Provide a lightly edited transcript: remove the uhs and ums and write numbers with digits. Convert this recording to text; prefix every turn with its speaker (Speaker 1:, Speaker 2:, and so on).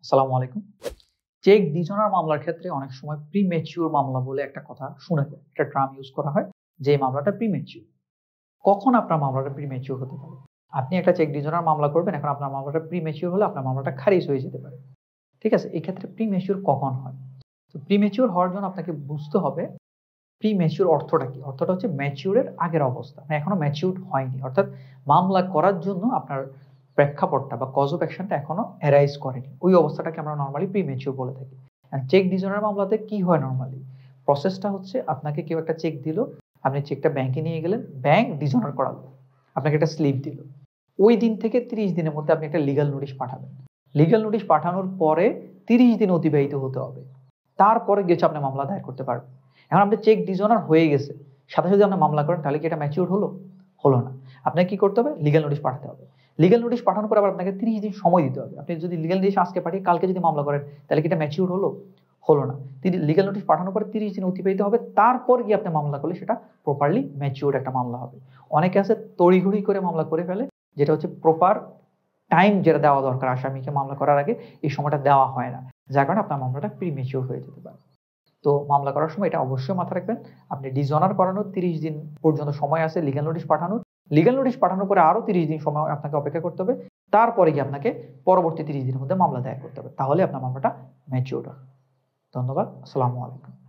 Speaker 1: আসসালামু আলাইকুম। Check dishonour মামলার ক্ষেত্রে অনেক সময় প্রিম্যাচিউর মামলা বলে একটা কথা শুনে যায়। একটা টার্ম ইউজ করা হয় যে এই মামলাটা প্রিম্যাচিউর। কখন আপনার মামলাটা প্রিম্যাচিউর হতে পারে? আপনি একটা চেক ডিজনার মামলা করবেন, এখন আপনার মামলাটা প্রিম্যাচিউর হলে আপনার মামলাটা খারিজ হয়ে যেতে পারে। ঠিক আছে? এক্ষেত্রে প্রিম্যাচিউর কখন হয়? তো প্রিম্যাচিউর হওয়ার জন্য আপনাকে বুঝতে হবে প্রিম্যাচিউর অর্থটা কি? অর্থটা হচ্ছে ম্যাচিউর এর আগের অবস্থা। মানে এখনো ম্যাচিউরড হয়নি। অর্থাৎ মামলা করার জন্য আপনার প্রেক্ষাপটটা বা কজ অফ অ্যাকশনটা এখনো অ্যারাইজ করেনি। ওই অবস্থাটাকে আমরা নরমালি প্রিম্যাচিউর বলে থাকি। চেক ডিজনার মামলাতে কি হয় নরমালি? প্রসেসটা হচ্ছে আপনাকে কেউ একটা চেক দিল, আপনি চেকটা ব্যাংকে নিয়ে গেলেন, ব্যাংক ডিজনার করালো। আপনাকে একটা স্লিপ দিল। ওই দিন থেকে ৩০ দিনের মধ্যে আপনি একটা লিগ্যাল নোটিশ পাঠাবেন। লিগ্যাল নোটিশ পাঠানোর পরে ৩০ দিন অতিবাহিত হতে হবে। তারপরে গিয়ে আপনি মামলা দায়ের করতে পারবেন। এখন আপনার চেক ডিজনার হয়ে গেছে। সাথে যদি আপনি মামলা করেন তাহলে কি এটা ম্যাচিউর হলো? হলো না। আপনাকে কি করতে হবে? লিগ্যাল নোটিশ পাঠাতে হবে। লিগ্যাল নোটিশ পাঠানোর পরে আবার আপনাকে ৩০ দিন সময় দিতে হবে। আপনি যদি লিগ্যাল নোটিশ আজকে পাঠিয়ে কালকে যদি মামলা করেন তাহলে কি এটা ম্যাচিউর হলো? হলো না। লিগ্যাল নোটিশ পাঠানোর পরে ৩০ দিন অতিবাহিত হবে। তারপর গিয়ে আপনি মামলা করলে সেটা প্রপারলি ম্যাচিউরড একটা মামলা হবে। অনেকে আছে তড়িঘড়ি করে মামলা করে ফেলে, যেটা হচ্ছে প্রপার টাইম যেটা দেওয়া দরকার আসামিকে মামলা করার আগে এই সময়টা দেওয়া হয় না। যার কারণে আপনার মামলাটা প্রিম্যাচিউর হয়ে যেতে পারে। তো মামলা করার সময় এটা অবশ্যই মাথায় রাখবেন। আপনি ডিসঅনার করানোর ৩০ দিন পর্যন্ত সময় আছে লিগ্যাল নোটিশ পাঠানোর। লিগ্যাল নোটিশ পাঠানোর পরে আরো ৩০ দিন সময় আপনাকে অপেক্ষা করতে হবে। তারপরে গিয়ে আপনাকে পরবর্তী ৩০ দিনের মধ্যে মামলা দায়ের করতে হবে। তাহলে আপনার মামলাটা ম্যাচিউরড হবে। ধন্যবাদ। আসসালামু আলাইকুম।